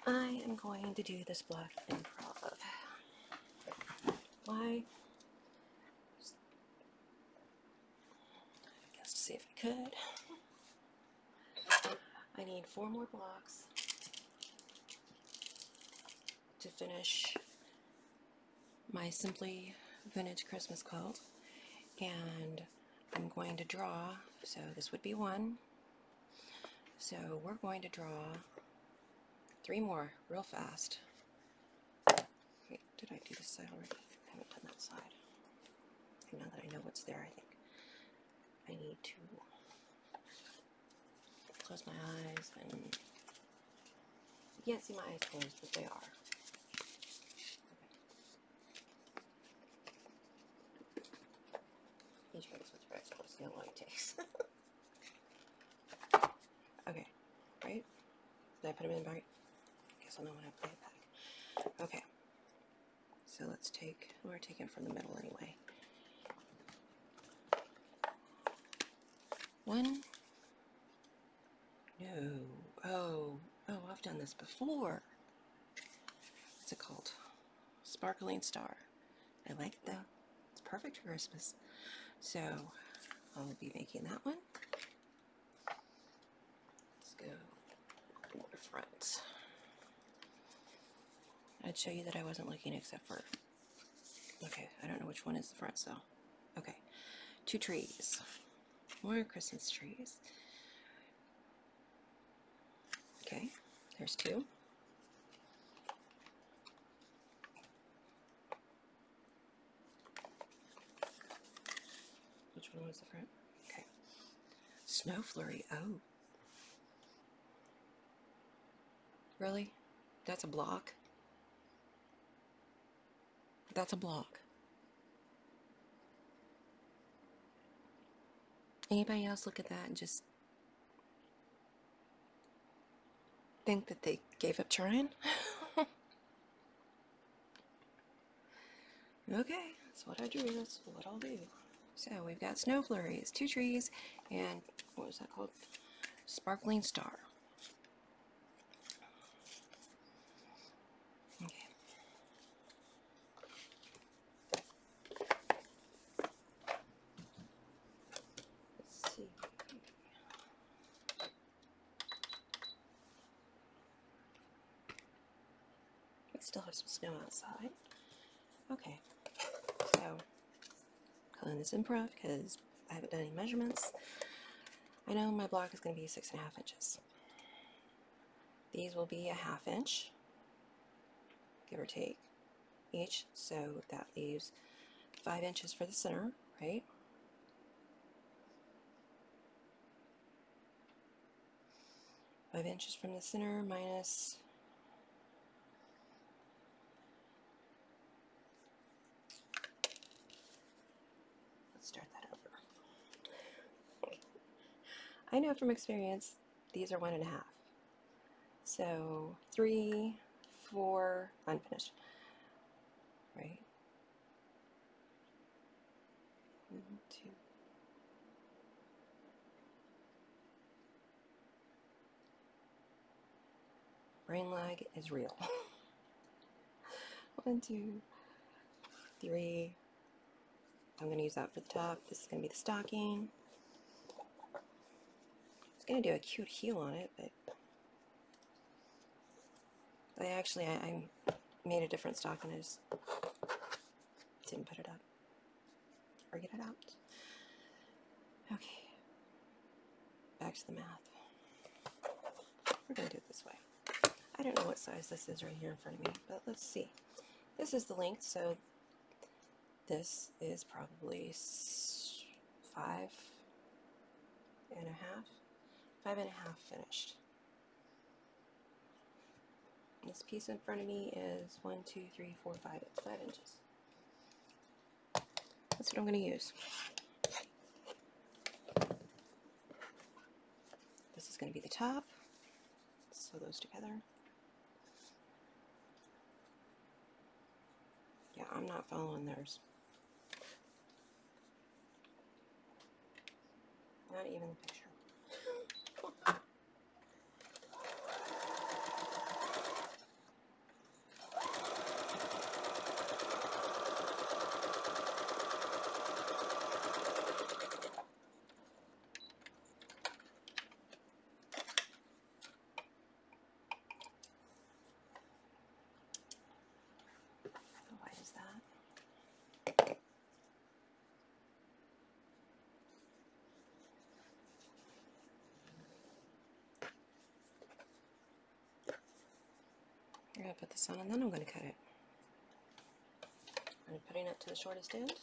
I am going to do this block improv. Why? I guess to see if I could. I need 4 more blocks to finish my Simply Vintage Christmas Quilt, and I'm going to draw, so this would be 1, so we're going to draw 3 more real fast. Wait, did I do this side already? I haven't done that side. And now that I know what's there, I think I need to close my eyes, and you can't see my eyes closed, but they are. Each one is with your eyes closed, see how long it takes. Okay, right? Did I put them in right? Guess I'll know when I play it back. Okay, so let's take, we're taking from the middle anyway. 1. No. Oh, I've done this before. What's it called? Sparkling Star. I like it though. It's perfect for Christmas. So I'll be making that one. Let's go more front. I'd show you that I wasn't looking except for, okay, I don't know which one is the front, so, okay. 2 trees. More Christmas trees. Okay, there's 2. Which one was the front? Okay. Snow flurry. Oh. Really? That's a block? That's a block. Anybody else look at that and just think that they gave up trying? Okay, that's what I drew. That's what I'll do. So we've got snow flurries, 2 trees, and what was that called? Sparkling Star. Okay. Let's see. We still have some snow outside. Okay. So, calling this improv because I haven't done any measurements. I know my block is going to be 6.5 inches. These will be a 1/2 inch, give or take, each. So that leaves 5 inches for the center, right? Five inches from the center minus start that over. I know from experience these are 1.5. So 3, 4, unfinished. Right? 1, 2. Brain lag is real. 1, 2, 3. I'm going to use that for the top. This is going to be the stocking. I was going to do a cute heel on it, but I made a different stocking. I just didn't put it up or get it out. Okay, back to the math. We're going to do it this way. I don't know what size this is right here in front of me, but let's see. This is the length, so this is probably 5.5. 5.5 finished. This piece in front of me is 1, 2, 3, 4, 5. It's 5 inches. That's what I'm going to use. This is going to be the top. Sew those together. Yeah, I'm not following theirs. Not even the picture. I'm going to put this on and then I'm going to cut it. I'm putting it to the shortest end.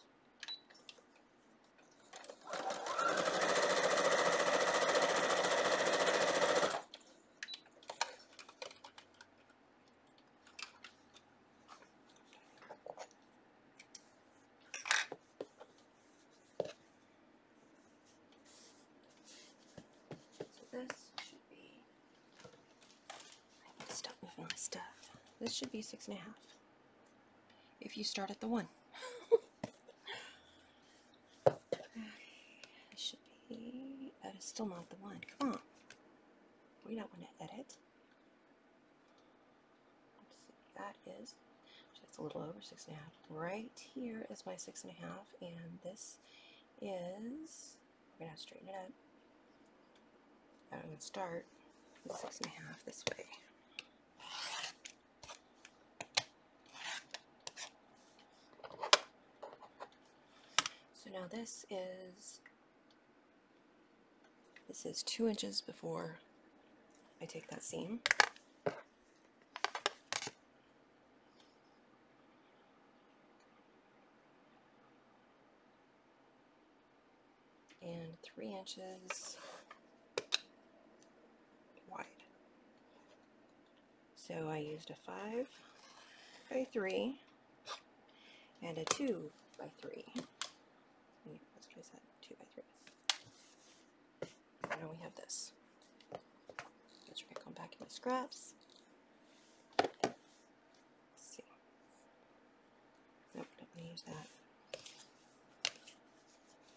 This should be, I need to stop moving my stuff. This should be 6.5 if you start at the 1. It should be, that is still not the 1. Come on. We don't want to edit. Let's see, that is, that's a little over 6.5. Right here is my 6.5, and this is, we're going to straighten it up. I'm going to start with 6.5 this way. So now this is 2 inches before I take that seam. And 3 inches wide. So I used a 5 by 3 and a 2 by 3. Let's try that, 2 by 3. And now we have this. Let's come back in my scraps. Let's see. Nope, don't want to use that.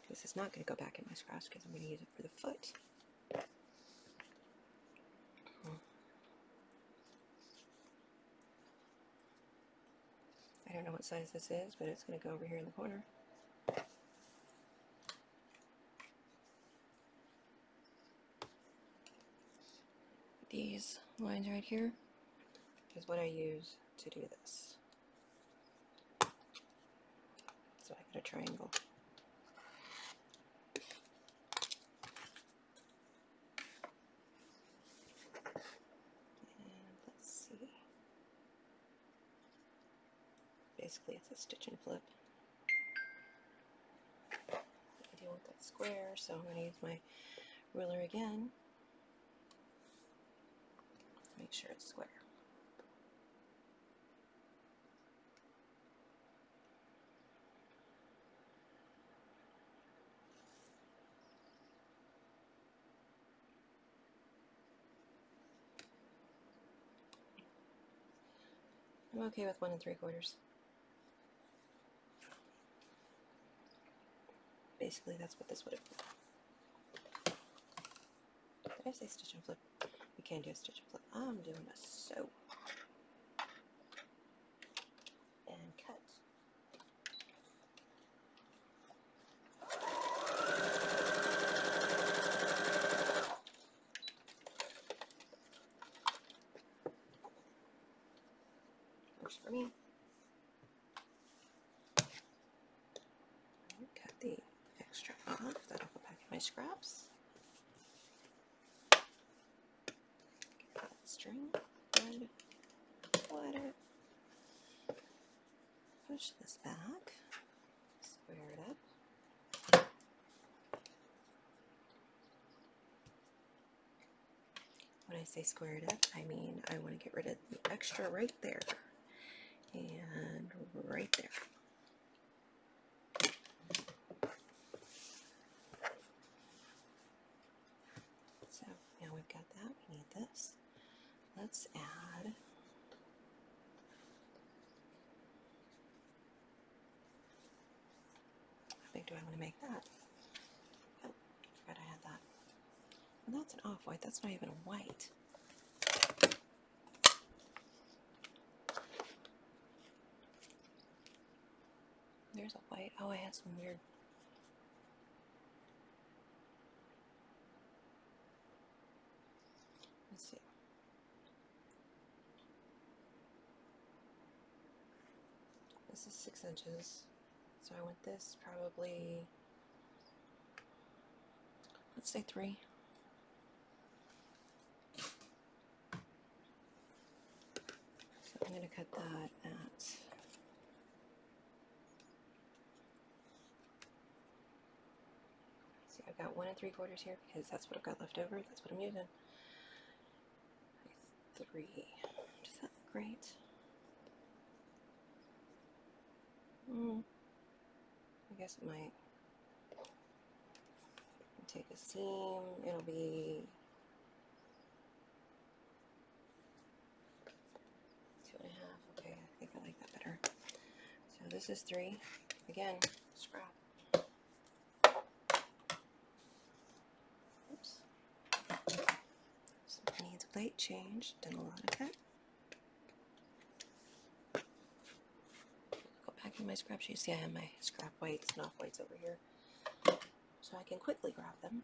This is not going to go back in my scraps because I'm going to use it for the foot. I don't know what size this is, but it's going to go over here in the corner. These lines right here is what I use to do this. So I got a triangle. And let's see. Basically it's a stitch and flip. I deal with that square, so I'm going to use my ruler again. Make sure it's square. I'm okay with 1 3/4. Basically, that's what this would have been. Did I say stitch and flip? You can do a stitch and flip. I'm doing a sew and cut. Works for me. Cut the extra off. That'll go back in my scraps. Get that string. Good. Let it. Push this back. Square it up. When I say square it up, I mean I want to get rid of the extra right there and right there. So now we've got that. We need this. Let's add how big do I want to make that? Oh, forgot I had that. And that's an off-white. That's not even a white. There's a white. Oh, I had some weird. Let's see. This is 6 inches. So I want this probably, let's say 3. So cut that at, see, I've got 1 3/4 here because that's what I've got left over. That's what I'm using. 3. Does that look great? I guess it might. Take a seam. It'll be 2 1/2. Okay, I think I like that better. So this is 3. Again, scrap. Oops. Something needs a plate change. Done a lot of cut. Go back in my scrap sheets. See, I have my scrap whites and off whites over here, so I can quickly grab them.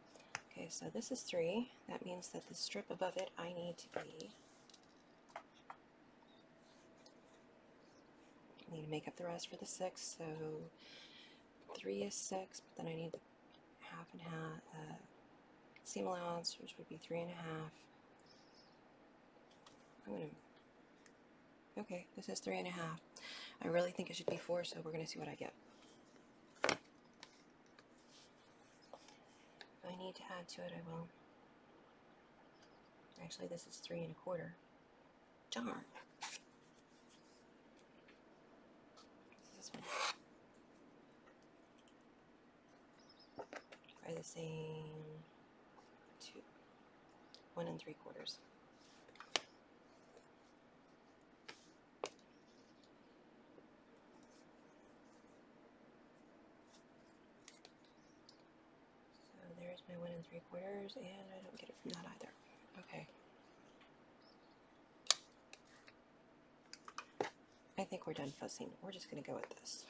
Okay, so this is 3. That means that the strip above it I need to make up the rest for the 6. So 3 is 6, but then I need the 1/2 and 1/2 seam allowance, which would be 3 1/2. Okay, this is 3 1/2. I really think it should be 4, so we're gonna see what I get. If I need to add to it, I will. Actually, this is 3 1/4. Darn. This one. Try the same 2. 1 3/4. So there's my 1 3/4, and I don't get it from that either. Okay. I think we're done fussing. We're just going to go with this.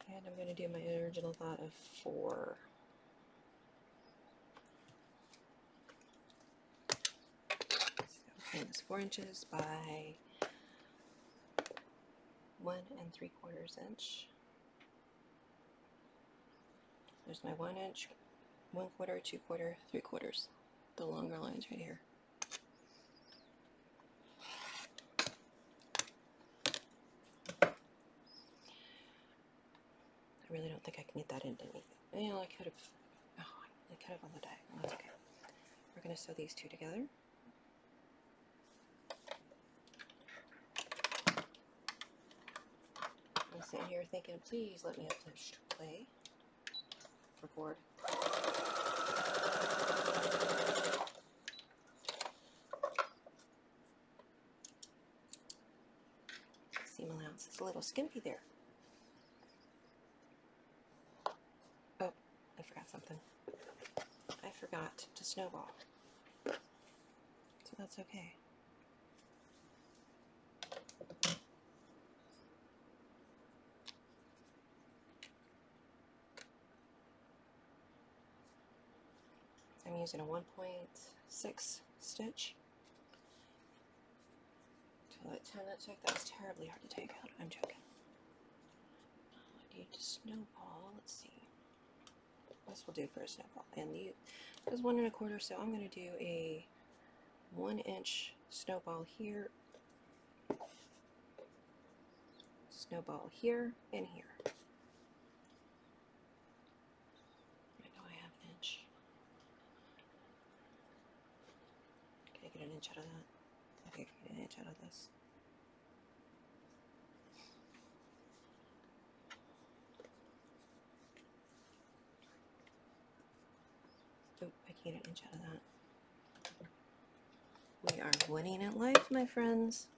And I'm going to do my original thought of 4. So this 4 inches by 1 3/4 inch. There's my 1 inch, 1/4, 2/4, 3/4. The longer lines right here. I really don't think I can get that into anything. You know, I could have. Oh, I could have on the diagonal. That's okay. We're going to sew these 2 together. I'm sitting here thinking, please let me have pushed play. Record. Seam allowance is a little skimpy there. Oh, I forgot something. I forgot to snowball. So that's okay. I'm using a 1.6 stitch to let 10. That was terribly hard to take out. I'm joking. I need to snowball. Let's see. This will do for a snowball. And it was 1 1/4, so I'm going to do a 1 inch snowball here, snowball here, and here. I know I have an inch. Can I get an inch out of that? Okay, get an inch out of this. Oh, I can't get an inch out of that. We are winning at life, my friends.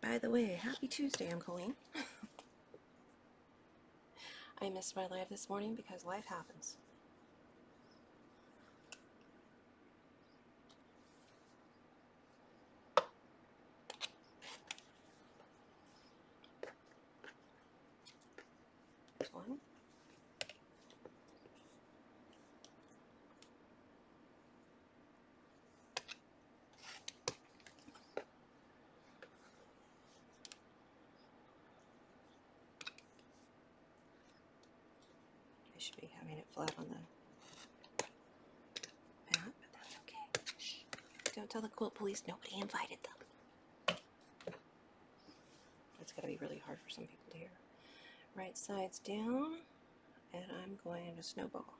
By the way, happy Tuesday, I'm Coleen. I missed my live this morning because life happens. There's one. should be having it flat on the mat, but that's okay. Shh. Don't tell the quilt police nobody invited them. That's gotta be really hard for some people to hear. Right side's down, and I'm going to snowball.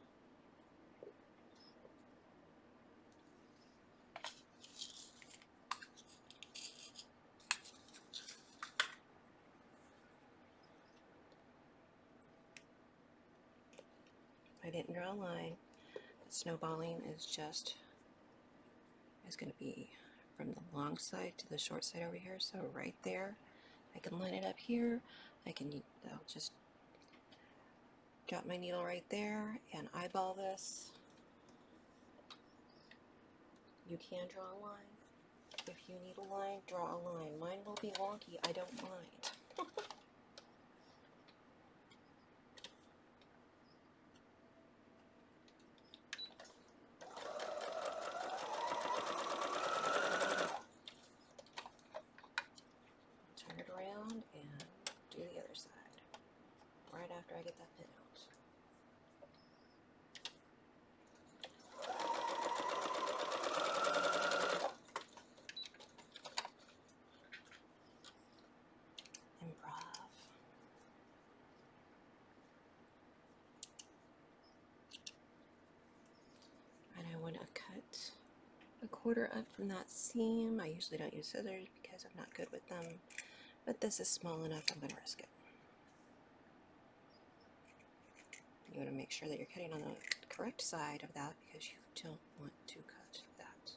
I didn't draw a line. The snowballing is going to be from the long side to the short side over here. So right there, I can line it up here. I'll just drop my needle right there and eyeball this. You can draw a line. If you need a line, draw a line. Mine will be wonky. I don't mind. Turn it around and do the other side right after I get that pin out. Quarter up from that seam. I usually don't use scissors because I'm not good with them, but this is small enough, I'm going to risk it. You want to make sure that you're cutting on the correct side of that because you don't want to cut that.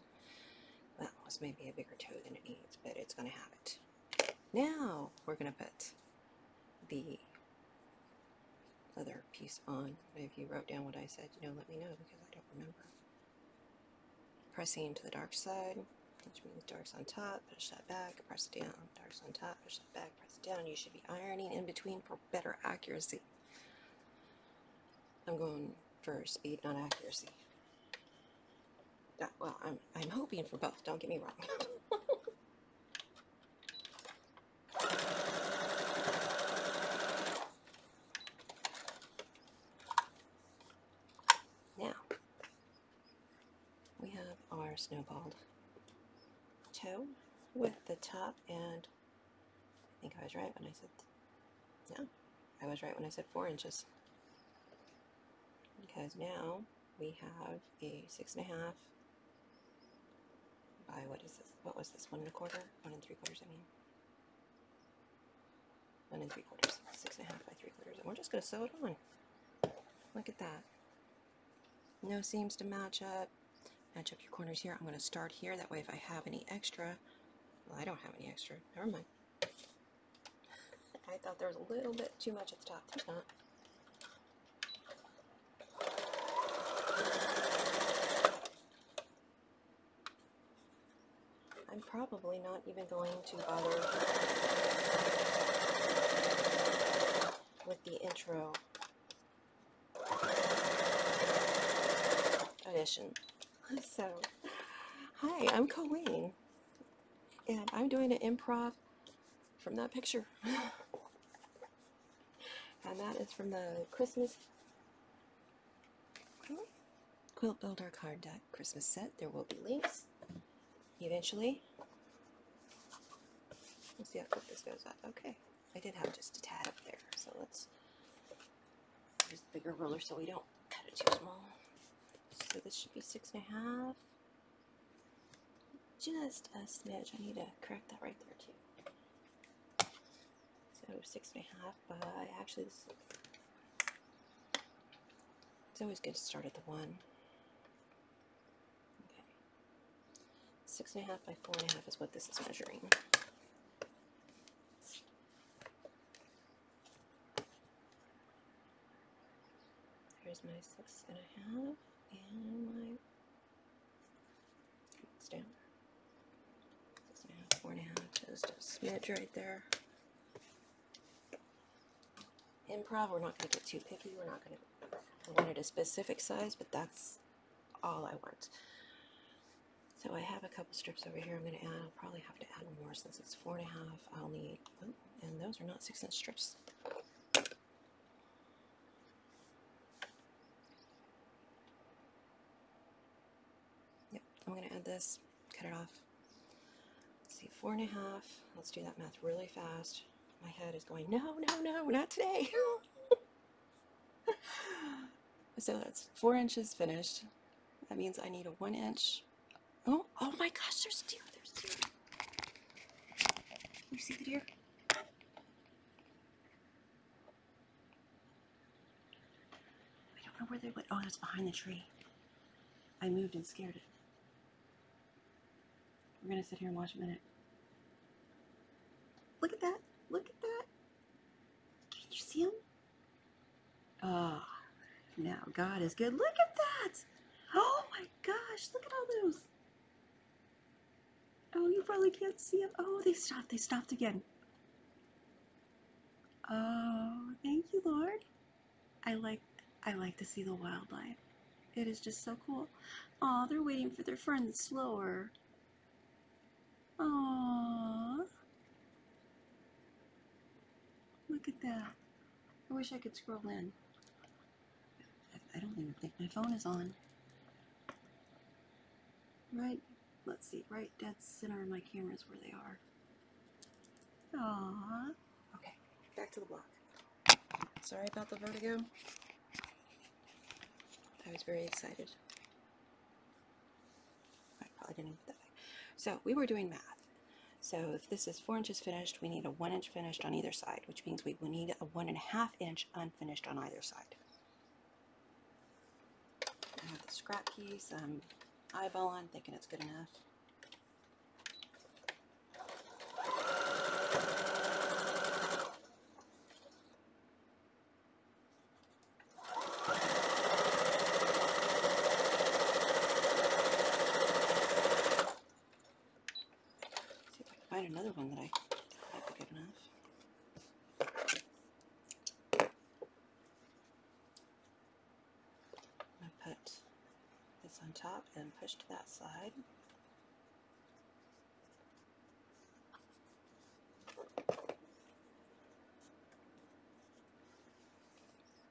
That was maybe a bigger toe than it needs, but it's going to have it. Now we're going to put the other piece on. If you wrote down what I said, let me know because I don't remember. Pressing to the dark side, which means dark's on top, push that back, press it down, dark's on top, push that back, press it down. You should be ironing in between for better accuracy. I'm going for speed, not accuracy. Well, I'm hoping for both, don't get me wrong. Now, we have our snowballed toe with the top, and I think I was right when I said, no, I was right when I said 4 inches. Because now we have a 6.5 by, what is this? What was this? 1 1/4? 1 3/4, I mean. 1 3/4. 6.5 by 3/4. And we're just going to sew it on. Look at that. No seams to match up. Match up your corners here. I'm going to start here. That way if I have any extra, well, I don't have any extra. Never mind. I thought there was a little bit too much at the top. There's not. I'm probably not even going to bother with the intro edition. So, hi, I'm Coleen, and I'm doing an improv from that picture. And that is from the Christmas Quilt Builder card deck Christmas set. There will be links eventually. Let's see how quick this goes up. Okay, I did have just a tad up there, so let's use the bigger ruler so we don't cut it too small. So this should be 6.5. Just a smidge. I need to correct that right there too. So 6.5 by, actually this, it's always good to start at the 1. Okay. 6.5 by 4.5 is what this is measuring. Here's my 6.5 and my, it's down. 6.5, 4.5, just a smidge right there. Improv, we're not going to get too picky. We're not going to want it a specific size, but that's all I want. So I have a couple strips over here I'm going to add. I'll probably have to add more since it's 4.5. I'll need, oh, and those are not 6-inch strips. I'm going to add this, cut it off. Let's see, 4.5. Let's do that math really fast. My head is going, no, no, no, not today. So that's 4 inches finished. That means I need a 1 inch. Oh, oh my gosh, there's deer, there's deer. You see the deer? I don't know where they went. Oh, that's behind the tree. I moved and scared it. We're gonna sit here and watch a minute. Look at that, look at that. Can you see him? Ah. Now, God is good. Look at that! Oh my gosh, look at all those. Oh, you probably can't see them. Oh, they stopped again. Oh, thank you, Lord. I like to see the wildlife. It is just so cool. Oh, they're waiting for their friend slower. Oh, look at that. I wish I could scroll in. I don't even think my phone is on. Right, let's see, right dead center of my camera is where they are. Aww. Okay, back to the block. Sorry about the vertigo. I was very excited. I probably didn't put that back. So we were doing math. So if this is 4 inches finished, we need a 1 inch finished on either side, which means we will need a 1.5 inch unfinished on either side. I have the scrap piece. I'm eyeballing, thinking it's good enough. See if I can find another one that might be good enough. I'm going to put this on top and push to that side.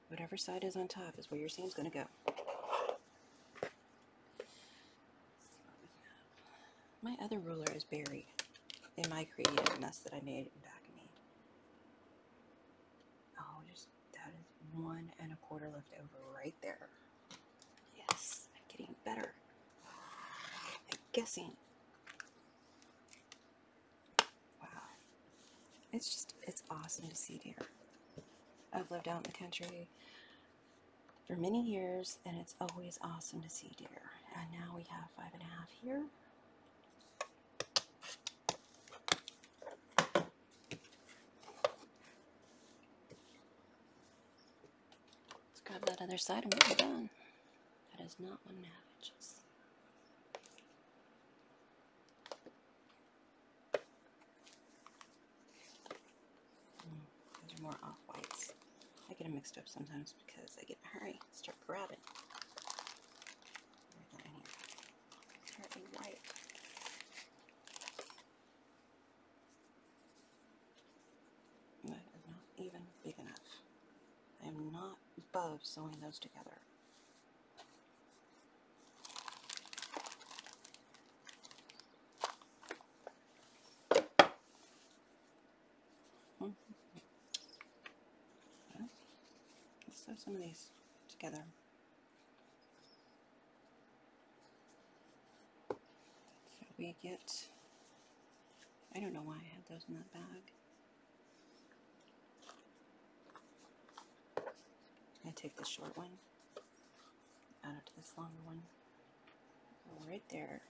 Whatever side is on top is where your seam's going to go. My other ruler is buried in my creative mess that I made in back of me. Oh, that is 1 1/4 left over right there. Yes, I'm getting better at guessing. Wow. It's awesome to see deer. I've lived out in the country for many years, and it's always awesome to see deer. And now we have 5.5 here. Let's grab that other side and we're done. That is not 1.5 inches. Those are more off-whites. I get them mixed up sometimes because I get in a hurry and start grabbing. Start a white. That is not even big enough. I am not above sewing those together. Let's sew some of these together. So we get, I don't know why I had those in that bag. I take this short one, add it to this longer one, go right there.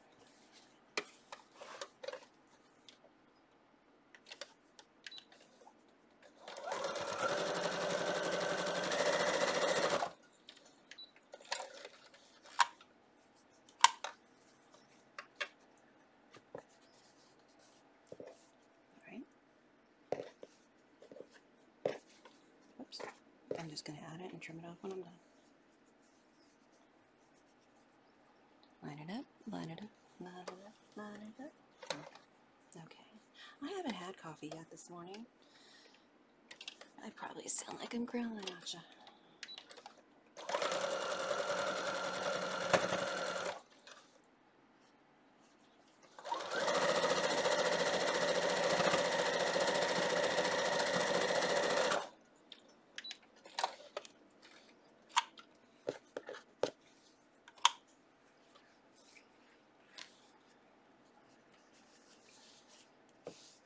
I'm just going to add it and trim it off when I'm done. Line it up, line it up, line it up, line it up. Okay. I haven't had coffee yet this morning. I probably sound like I'm growling at you.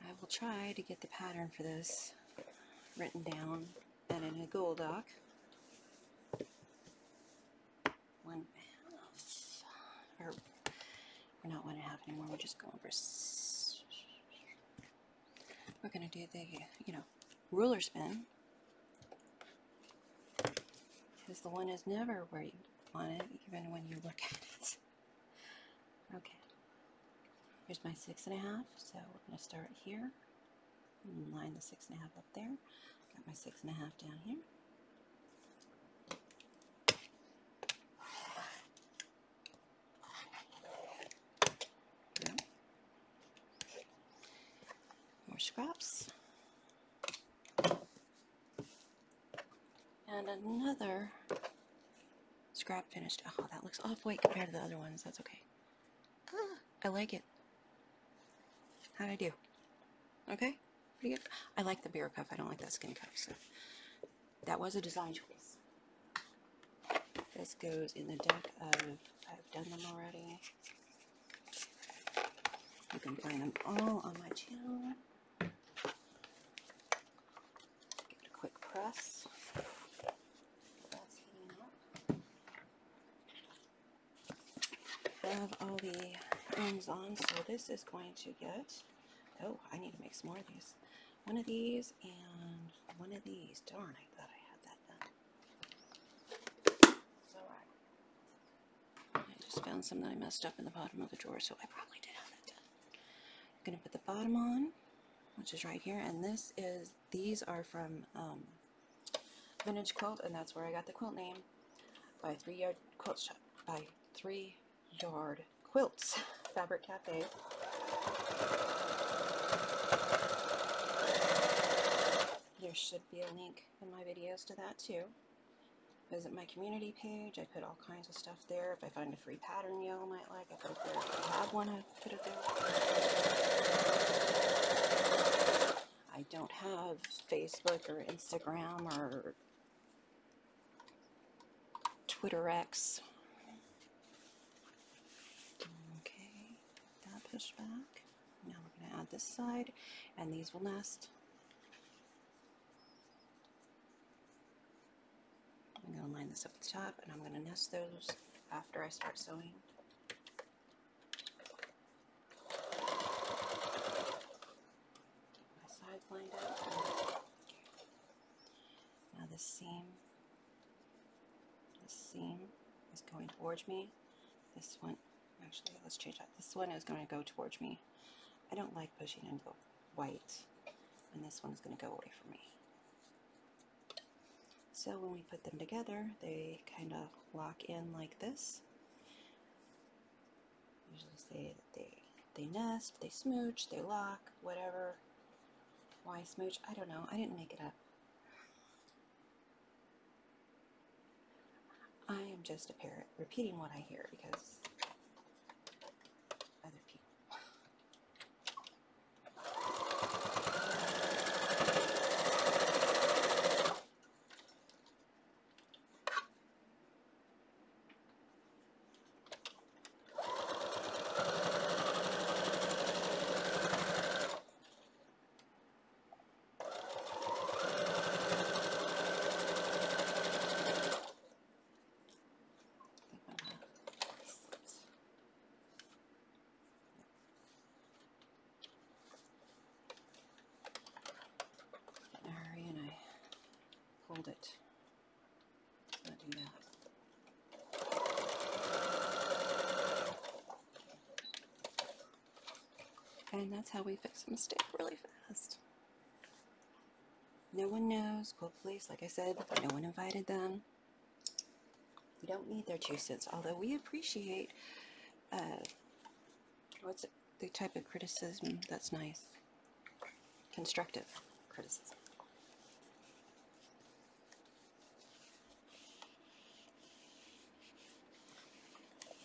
I will try to get the pattern for this written down and in a Google Doc. 1/2, or we're not 1/2 anymore, we're just going for, we're going to do the, ruler spin, because the one is never where you want it, even when you look at it. Okay, here's my 6.5, so we're going to start here, and line the 6.5 up there, got my 6.5 down here. More scraps. And another scrap finished. Oh, that looks off white compared to the other ones. That's okay. I like it. How'd I do? Okay? Pretty good. I like the barrel cuff. I don't like that skin cuff. So that was a design choice. This goes in the deck of, I've done them already. You can find them all on my channel. Give it a quick press. That's heating up. Have all the ends on, so this is going to get, oh, I need to make some more of these. One of these and one of these. Darn, I thought I had that done. So I just found some that I messed up in the bottom of the drawer, so I probably did have that done. I'm going to put the bottom on, which is right here, and these are from Vintage Quilt, and that's where I got the quilt name, by 3 Yard Quilt Shop, by 3 Yard Quilts, Fabric Cafe. There should be a link in my videos to that too. Visit my community page. I put all kinds of stuff there. If I find a free pattern y'all might like, I put it there. If I have one, I put it there. I don't have Facebook or Instagram or Twitter X. Okay, that pushed back. Now we're going to add this side, and these will nest. I'm going to line this up at the top, and I'm going to nest those after I start sewing. Keep my sides lined up. Now this seam is going towards me. This one, actually, let's change that. This one is going to go towards me. I don't like pushing into the white, and this one is going to go away from me. So when we put them together, they kind of lock in like this. Usually say that they nest, they smooch, they lock, whatever. Why smooch? I don't know. I didn't make it up. I am just a parrot repeating what I hear because other people. Hold it. Let's not do that. And that's how we fix a mistake really fast. No one knows. Quilt Police, like I said, no one invited them. We don't need their 2 cents, although we appreciate the type of criticism that's nice. Constructive criticism.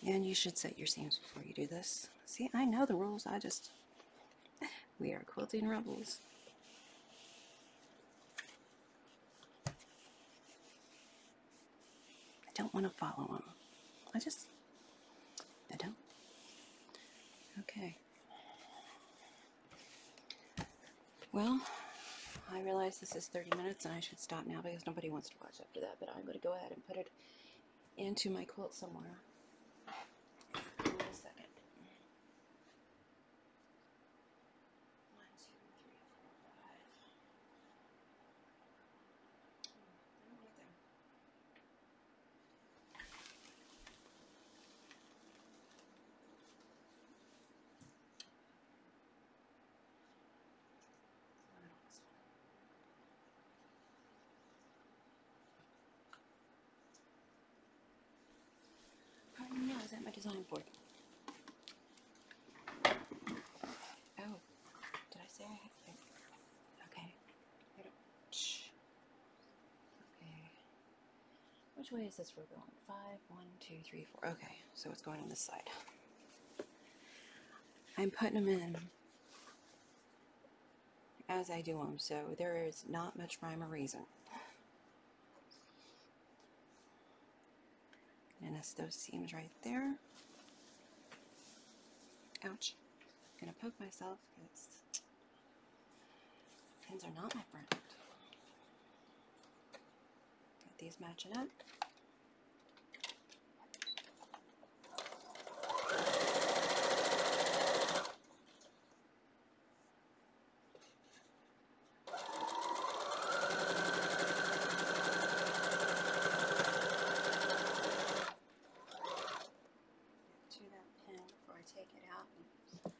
And you should set your seams before you do this. See, I know the rules, we are quilting rebels. I don't want to follow them. I don't. Okay. Well, I realize this is 30 minutes and I should stop now because nobody wants to watch after that, but I'm going to go ahead and put it into my quilt somewhere. In a second. 1, 2, 3, 4, 5. Right there. Oh no, is that my design board? Oh, did I say I had to? Okay. I don't. Shh. Okay. Which way is this row going? 5, 1, 2, 3, 4. Okay, so it's going on this side. I'm putting them in as I do them, so there is not much rhyme or reason. And it's those seams right there. Ouch. I'm gonna poke myself because pins are not my friend. Got these matching up. Take it out and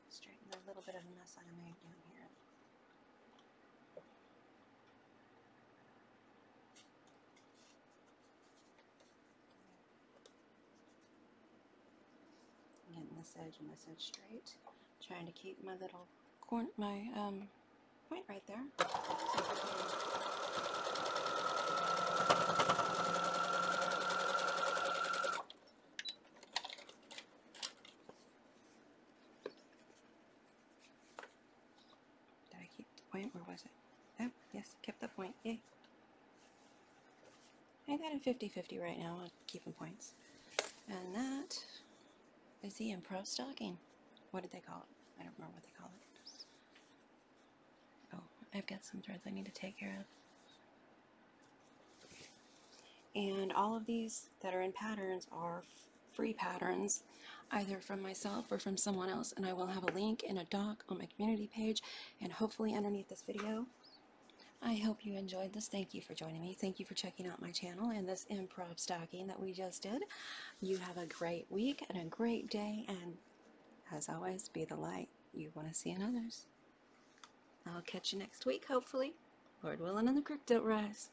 straighten a little bit of a mess I made down here. Getting this edge and this edge straight. Trying to keep my little point right there. Point, where was it? Oh, yes, kept the point. Yay. I got a 50-50 right now on keeping points. And that is the improv stocking. What did they call it? I don't remember what they call it. Oh, I've got some threads I need to take care of. And all of these that are in patterns are free patterns, either from myself or from someone else, and I will have a link in a doc on my community page and hopefully underneath this video. I hope you enjoyed this. Thank you for joining me. Thank you for checking out my channel and this improv stocking that we just did. You have a great week and a great day, and as always, be the light you want to see in others. I'll catch you next week, hopefully. Lord willing and the creek don't rise.